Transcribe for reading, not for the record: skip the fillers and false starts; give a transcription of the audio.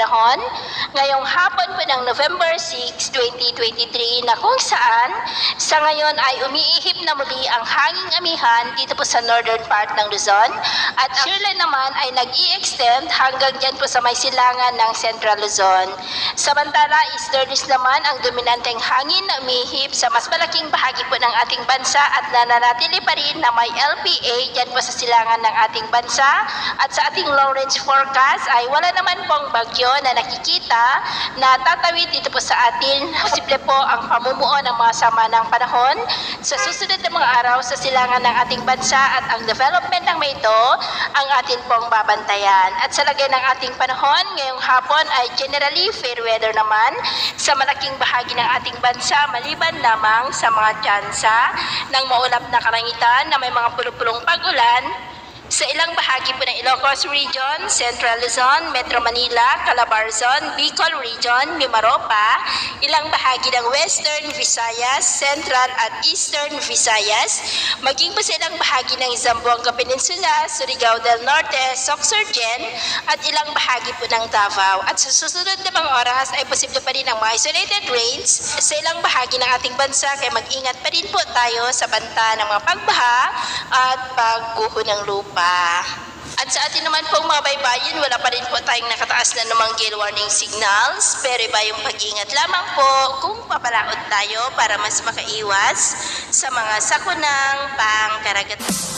panahon ngayong hapon po ng November 6, 2023 na kung saan sa ngayon ay umiihip na muli ang hanging amihan dito po sa northern part ng Luzon at actually naman ay nag-i-extend hanggang dyan po sa may silangan ng Central Luzon. Samantala, easterlies naman ang dominanteng hangin na umihip sa mas malaking bahagi po ng ating bansa at nananatili pa rin na may LPA dyan po sa silangan ng ating bansa at sa ating long range forecast ay wala naman pong bagyo na nakikita na tatawid dito po sa atin. Posible po ang pamumuo ng mga sama ng panahon sa susunod na mga araw sa silangan ng ating bansa at ang development ng may ito ang atin pong babantayan. At sa lagay ng ating panahon ngayong hapon ay generally fair weather naman sa malaking bahagi ng ating bansa maliban lamang sa mga tsansa ng maulap na kalangitan na may mga pulupulong pag-ulan sa ilang bahagi po ng Ilocos Region, Central Luzon, Metro Manila, Calabarzon, Bicol Region, Mimaropa, ilang bahagi ng Western Visayas, Central at Eastern Visayas, maging po sa ilang bahagi ng Zamboanga Peninsula, Surigao del Norte, Sorsogon, at ilang bahagi po ng Davao. At sa susunod na mga oras ay posible pa rin ang mga isolated rains sa ilang bahagi ng ating bansa kaya mag-ingat pa rin po tayo sa banta ng mga pagbaha at pagguho ng lupa. At sa atin naman pong mga baybayin, wala pa rin po tayong nakataas na namang gale warning signals, pero iba yung pag-ingat lamang po kung papalaot tayo para mas makaiwas sa mga sakunang pangkaragatan.